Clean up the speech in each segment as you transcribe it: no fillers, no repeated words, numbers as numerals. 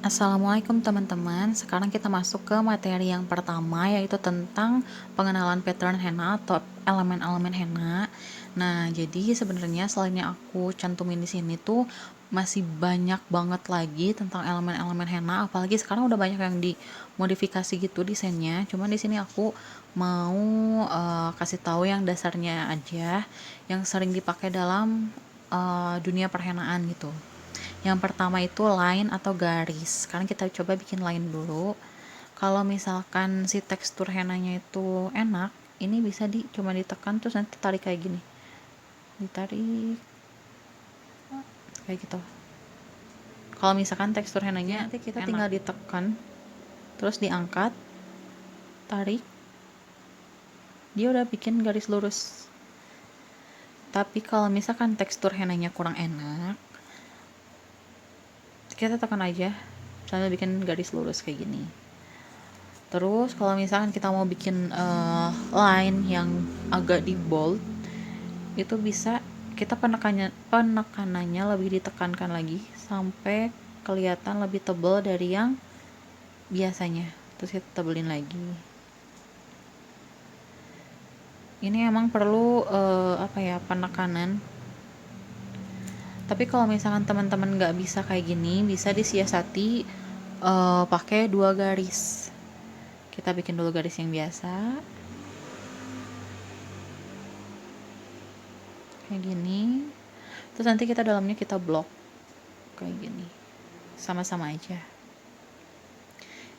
Assalamualaikum teman-teman. Sekarang kita masuk ke materi yang pertama, yaitu tentang pengenalan pattern henna atau elemen-elemen henna. Nah, jadi sebenarnya selain yang aku cantumin di sini tuh masih banyak banget lagi tentang elemen-elemen henna, apalagi sekarang udah banyak yang dimodifikasi gitu desainnya. Cuman di sini aku mau kasih tahu yang dasarnya aja, yang sering dipakai dalam dunia perhenaan gitu. Yang pertama itu line atau garis. Sekarang kita coba bikin line dulu. Kalau misalkan si tekstur henanya itu enak, ini bisa cuma ditekan terus nanti tarik kayak gini. Ditarik kayak gitu. Kalau misalkan tekstur henanya nanti kita tinggal ditekan terus diangkat, tarik, dia udah bikin garis lurus. Tapi kalau misalkan tekstur henanya kurang enak, kita tekan aja sambil bikin garis lurus kayak gini. Terus kalau misalkan kita mau bikin line yang agak di bold, itu bisa kita penekanannya lebih ditekankan lagi sampai kelihatan lebih tebal dari yang biasanya. Terus kita tebelin lagi. Ini emang perlu penekanan. Tapi kalau misalkan teman-teman nggak bisa kayak gini, bisa disiasati pakai 2 garis. Kita bikin dulu garis yang biasa kayak gini, terus nanti kita dalamnya kita blok kayak gini, sama-sama aja.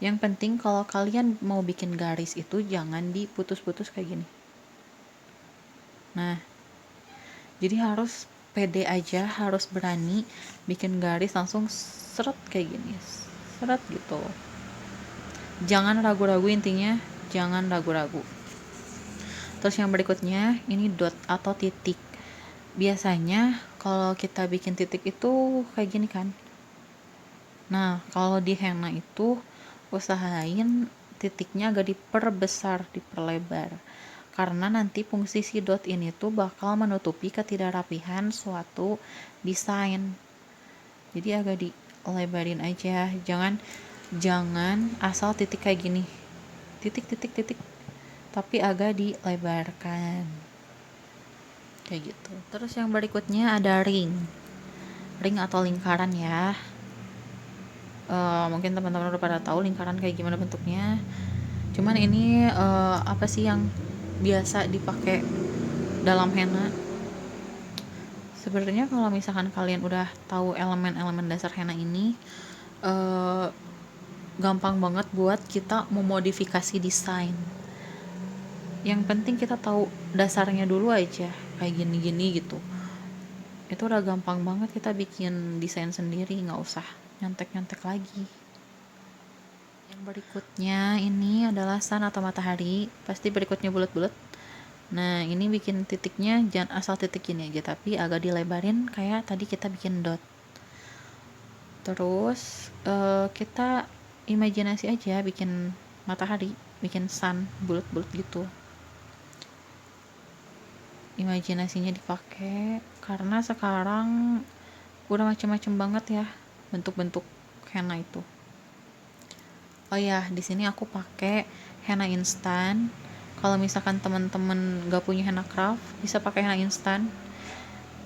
Yang penting kalau kalian mau bikin garis itu jangan diputus-putus kayak gini. Nah, jadi harus pede aja, harus berani bikin garis langsung seret kayak gini, seret gitu. Jangan ragu-ragu, intinya jangan ragu-ragu. Terus yang berikutnya ini dot atau titik. Biasanya kalau kita bikin titik itu kayak gini kan. Nah, kalau di henna itu usahain titiknya agak diperbesar, diperlebar. Karena nanti fungsi si dot ini tuh bakal menutupi ketidakrapihan suatu desain. Jadi agak dilebarin aja. Jangan asal titik kayak gini. Titik titik titik. Tapi agak dilebarkan. Kayak gitu. Terus yang berikutnya ada ring. Ring atau lingkaran ya. Mungkin teman-teman udah pada tahu lingkaran kayak gimana bentuknya. Cuman ini apa sih yang biasa dipakai dalam henna? Sebenarnya kalau misalkan kalian udah tahu elemen-elemen dasar henna ini, gampang banget buat kita memodifikasi desain. Yang penting kita tahu dasarnya dulu aja, kayak gini-gini gitu. Itu udah gampang banget kita bikin desain sendiri, nggak usah nyontek-nyontek lagi. Yang berikutnya ini adalah sun atau matahari, pasti berikutnya bulat-bulat. Nah, ini bikin titiknya jangan asal titik ini aja, tapi agak dilebarin kayak tadi kita bikin dot. Terus kita imajinasi aja bikin matahari, bikin sun bulat-bulat gitu. Imajinasinya dipakai karena sekarang udah macem-macem banget ya bentuk-bentuk henna itu. Oh ya, di sini aku pakai henna instan. Kalau misalkan teman-teman gak punya henna craft, bisa pakai henna instan.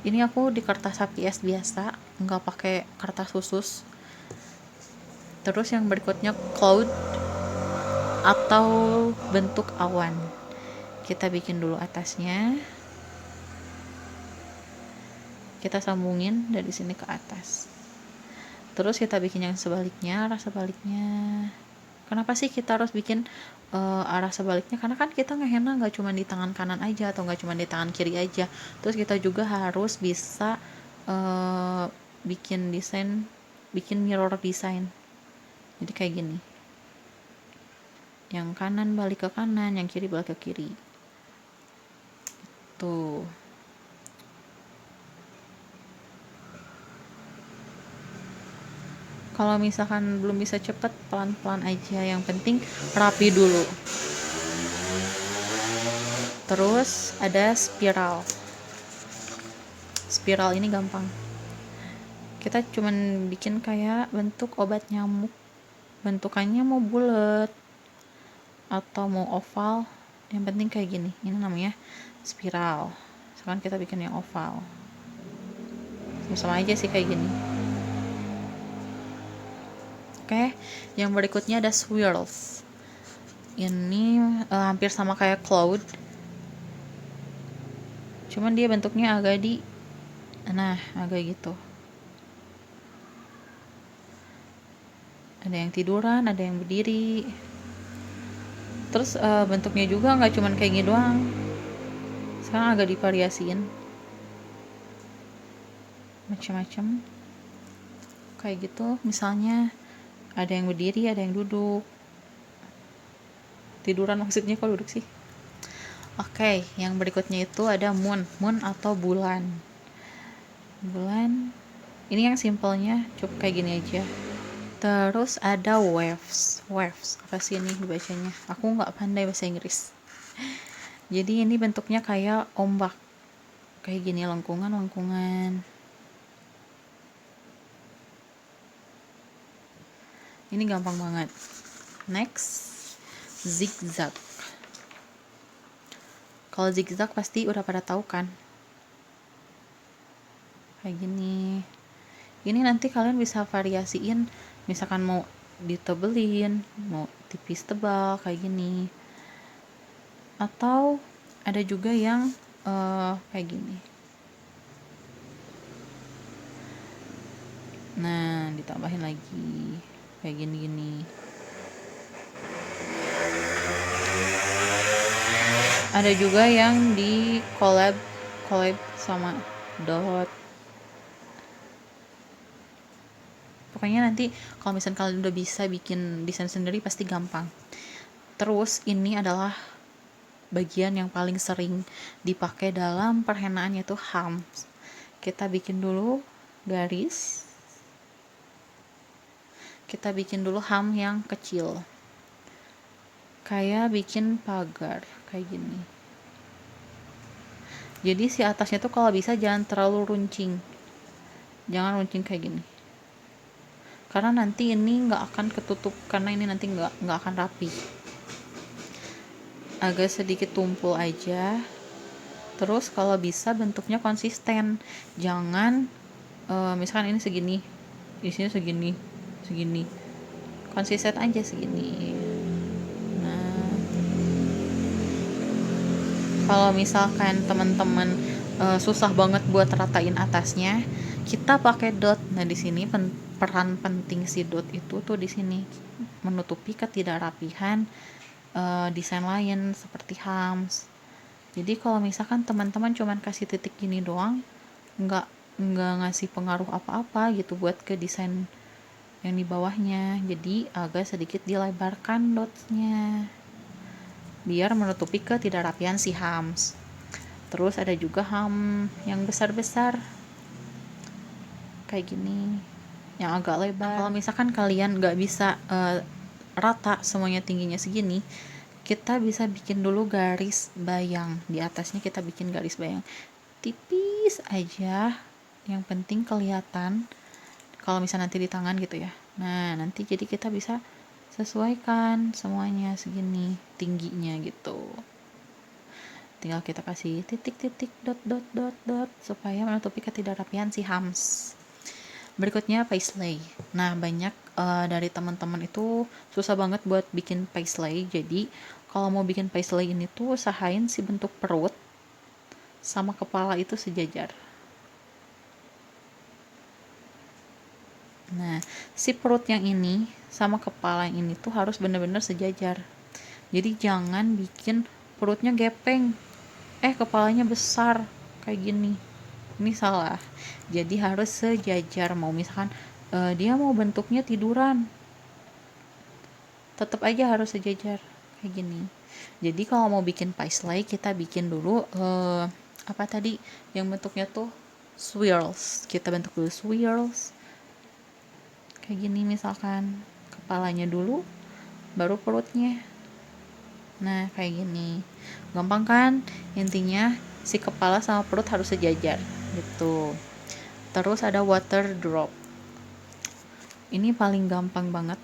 Ini aku di kertas HPS biasa, nggak pakai kertas khusus. Terus yang berikutnya cloud atau bentuk awan. Kita bikin dulu atasnya. Kita sambungin dari sini ke atas. Terus kita bikin yang sebaliknya, arah sebaliknya. Kenapa sih kita harus bikin arah sebaliknya? Karena kan kita ngehenna nggak cuma di tangan kanan aja atau nggak cuma di tangan kiri aja. Terus kita juga harus bisa bikin desain, bikin mirror design. Jadi kayak gini. Yang kanan balik ke kanan, yang kiri balik ke kiri. Tuh. Kalau misalkan belum bisa cepet, pelan-pelan aja. Yang penting rapi dulu. Terus ada spiral. Spiral ini gampang. kita cuman bikin kayak bentuk obat nyamuk, bentukannya mau bulat atau mau oval, yang penting kayak gini. Ini namanya spiral. Sekarang kita bikin yang oval, sama aja sih kayak gini. Oke, yang berikutnya ada swirls. Ini hampir sama kayak cloud, cuman dia bentuknya agak agak gitu. Ada yang tiduran, ada yang berdiri. Terus bentuknya juga nggak cuman kayak gini doang, sekarang agak divariasiin macam-macam kayak gitu. Misalnya ada yang berdiri, ada yang duduk. Tiduran maksudnya, kok duduk sih. Oke, yang berikutnya itu ada moon atau bulan. Ini yang simpelnya cukup kayak gini aja. Terus ada waves apa sih ini dibacanya, aku nggak pandai bahasa Inggris. Jadi ini bentuknya kayak ombak, kayak gini, lengkungan. Ini gampang banget. Next, zigzag. Kalau zigzag pasti udah pada tahu kan, kayak gini. Ini nanti kalian bisa variasiin, misalkan mau ditebelin, mau tipis tebal kayak gini, atau ada juga yang kayak gini. Nah, ditambahin lagi kayak gini. Ada juga yang di collab sama dot. Pokoknya nanti kalau misalnya kalian udah bisa bikin desain sendiri pasti gampang. Terus ini adalah bagian yang paling sering dipakai dalam perhenaan, yaitu hams. Kita bikin dulu garis, kita bikin dulu ham yang kecil, kayak bikin pagar kayak gini. Jadi si atasnya tuh kalau bisa jangan terlalu runcing, jangan runcing kayak gini, karena nanti ini nggak akan ketutup, karena ini nanti nggak akan rapi. Agak sedikit tumpul aja. Terus kalau bisa bentuknya konsisten, jangan misalkan ini segini, isinya segini, konsisten aja segini. Nah, kalau misalkan teman-teman susah banget buat ratain atasnya, kita pakai dot. Nah, di sini peran penting si dot itu tuh di sini, menutupi ketidakrapihan desain lain seperti hams. Jadi kalau misalkan teman-teman cuman kasih titik gini doang, nggak ngasih pengaruh apa-apa gitu buat ke desain yang di bawahnya. Jadi agak sedikit dilebarkan dotnya biar menutupi ketidakrapian si hams. Terus ada juga ham yang besar-besar kayak gini, yang agak lebar. Kalau misalkan kalian nggak bisa rata semuanya tingginya segini, kita bisa bikin dulu garis bayang. Di atasnya kita bikin garis bayang tipis aja, yang penting kelihatan kalau misalnya nanti di tangan gitu ya. Nah, nanti jadi kita bisa sesuaikan semuanya segini tingginya gitu. Tinggal kita kasih titik-titik, dot supaya menutupi ketidakrapian si hams. Berikutnya paisley. Nah, banyak dari teman-teman itu susah banget buat bikin paisley. Jadi kalau mau bikin paisley ini tuh usahain si bentuk perut sama kepala itu sejajar. Nah, si perut yang ini sama kepala yang ini tuh harus benar-benar sejajar. Jadi jangan bikin perutnya gepeng, kepalanya besar kayak gini. Ini salah. Jadi harus sejajar. Mau misalkan dia mau bentuknya tiduran, tetap aja harus sejajar kayak gini. Jadi kalau mau bikin paisley, kita bikin dulu apa tadi yang bentuknya tuh swirls. Kita bentuk dulu swirls kayak gini, misalkan kepalanya dulu baru perutnya. Nah, kayak gini. Gampang kan? Intinya si kepala sama perut harus sejajar gitu. Terus ada water drop. Ini paling gampang banget,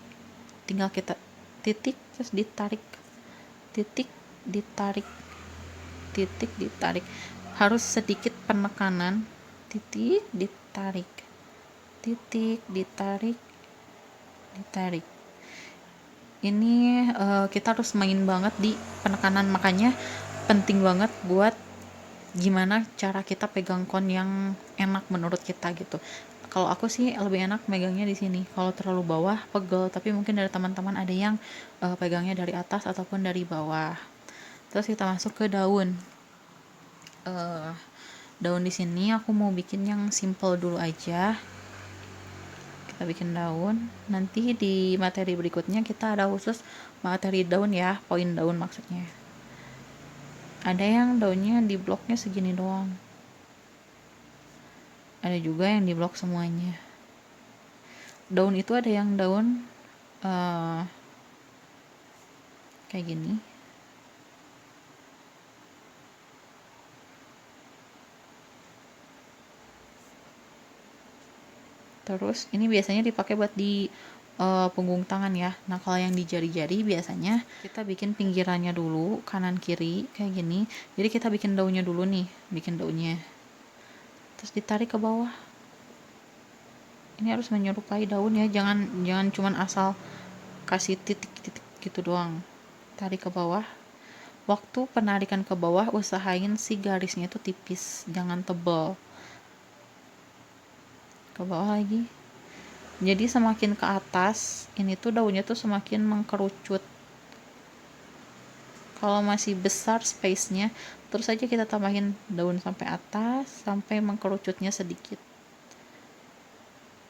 tinggal kita titik terus ditarik, titik ditarik, titik ditarik, harus sedikit penekanan, titik ditarik, titik ditarik, ditarik. Ini kita harus main banget di penekanan, makanya penting banget buat gimana cara kita pegang kon yang enak menurut kita gitu. Kalau aku sih lebih enak megangnya di sini. Kalau terlalu bawah pegel, tapi mungkin dari teman-teman ada yang pegangnya dari atas ataupun dari bawah. Terus kita masuk ke daun. Daun di sini aku mau bikin yang simple dulu aja. Kita bikin daun, nanti di materi berikutnya kita ada khusus materi daun ya, poin daun maksudnya. Ada yang daunnya di bloknya segini doang, ada juga yang di blok semuanya. Daun itu ada yang daun kayak gini, terus ini biasanya dipakai buat di punggung tangan ya. Nah kalau yang di jari-jari biasanya kita bikin pinggirannya dulu kanan kiri kayak gini. Jadi kita bikin daunnya dulu nih, bikin daunnya, terus ditarik ke bawah. Ini harus menyerupai daun ya, jangan cuman asal kasih titik-titik gitu doang. Tarik ke bawah. Waktu penarikan ke bawah usahain si garisnya itu tipis, jangan tebal. Ke bawah lagi. Jadi semakin ke atas, ini tuh daunnya tuh semakin mengkerucut. Kalau masih besar space-nya, terus aja kita tambahin daun sampai atas, sampai mengkerucutnya sedikit.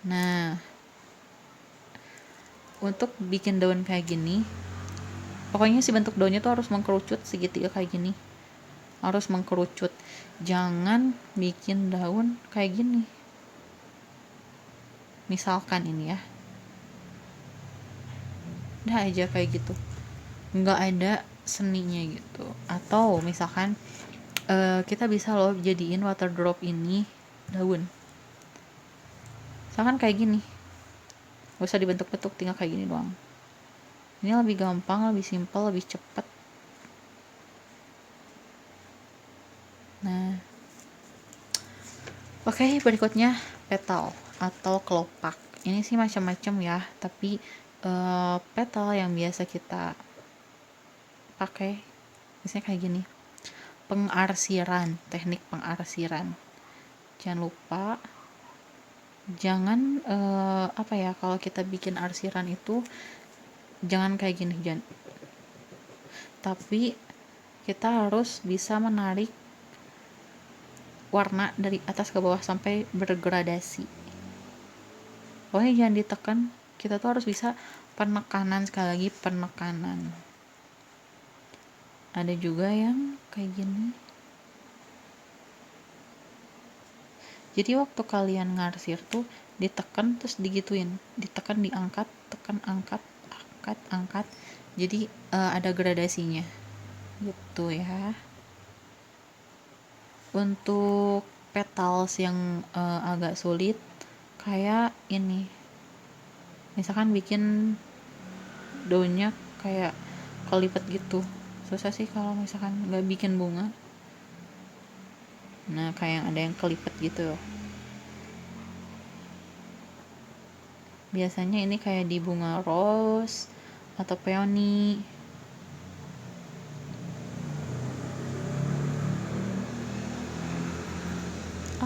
Nah, untuk bikin daun kayak gini, pokoknya si bentuk daunnya tuh harus mengkerucut segitiga kayak gini. Harus mengkerucut. Jangan bikin daun kayak gini. Misalkan ini ya. Udah aja kayak gitu. Nggak ada seninya gitu. Atau misalkan kita bisa loh jadiin water drop ini daun. Misalkan kayak gini. Gak usah dibentuk-bentuk, tinggal kayak gini doang. Ini lebih gampang, lebih simpel, lebih cepet. Nah, oke, berikutnya petal atau kelopak. Ini sih macam-macam ya, tapi petal yang biasa kita pakai biasanya kayak gini. Pengarsiran, teknik pengarsiran. Jangan lupa, jangan apa ya, kalau kita bikin arsiran itu jangan kayak gini, jangan. Tapi kita harus bisa menarik warna dari atas ke bawah sampai bergradasi. Pokoknya jangan ditekan, kita tuh harus bisa penekanan, sekali lagi penekanan. Ada juga yang kayak gini. Jadi waktu kalian ngarsir tuh ditekan terus digituin, ditekan, diangkat, tekan, angkat, angkat, angkat. Jadi ada gradasinya gitu ya. Untuk petals yang agak sulit kayak ini, misalkan bikin daunnya kayak kelipet gitu, susah sih kalau misalkan nggak bikin bunga. Nah kayak ada yang kelipet gitu. Biasanya ini kayak di bunga rose atau peony.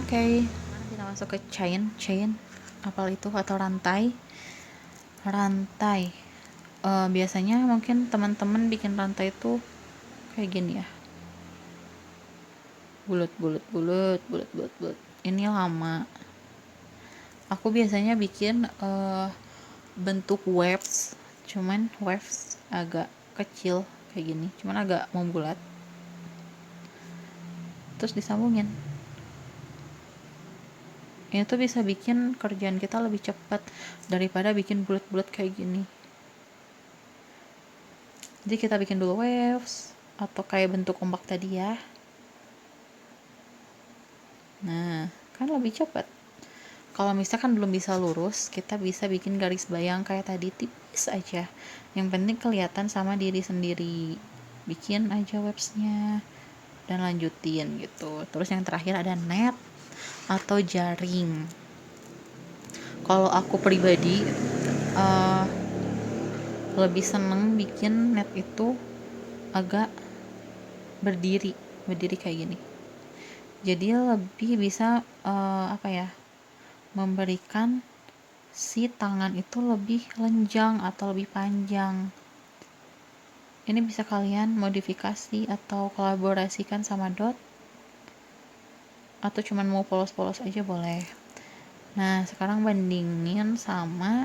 Oke, kita masuk ke chain apa itu, atau rantai. Biasanya mungkin teman-teman bikin rantai itu kayak gini ya, bulat. Ini lama. Aku biasanya bikin bentuk waves, cuman waves agak kecil kayak gini, cuman agak membulat, terus disambungin. Ini tuh bisa bikin kerjaan kita lebih cepat daripada bikin bulat-bulat kayak gini. Jadi kita bikin dulu waves atau kayak bentuk ombak tadi ya. Nah, kan lebih cepat. Kalau misalkan belum bisa lurus, kita bisa bikin garis bayang kayak tadi, tipis aja. Yang penting kelihatan sama diri sendiri. Bikin aja websnya dan lanjutin gitu. Terus yang terakhir ada net atau jaring. Kalau aku pribadi lebih seneng bikin net itu agak berdiri kayak gini. Jadi lebih bisa memberikan si tangan itu lebih lenjang atau lebih panjang. Ini bisa kalian modifikasi atau kolaborasikan sama dot, atau cuman mau polos-polos aja boleh. Nah, sekarang bandingin sama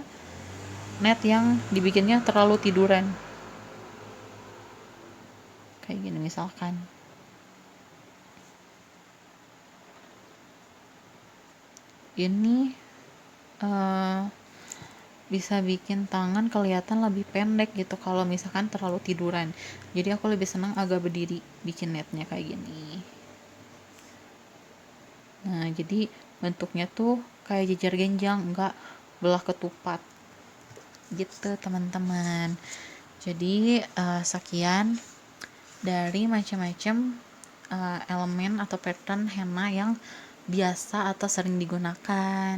net yang dibikinnya terlalu tiduran. Kayak gini misalkan. Ini bisa bikin tangan kelihatan lebih pendek gitu kalau misalkan terlalu tiduran. Jadi aku lebih senang agak berdiri bikin netnya kayak gini. Nah, jadi bentuknya tuh kayak jejer genjang, enggak belah ketupat gitu teman-teman. Jadi sekian dari macam-macam elemen atau pattern henna yang biasa atau sering digunakan.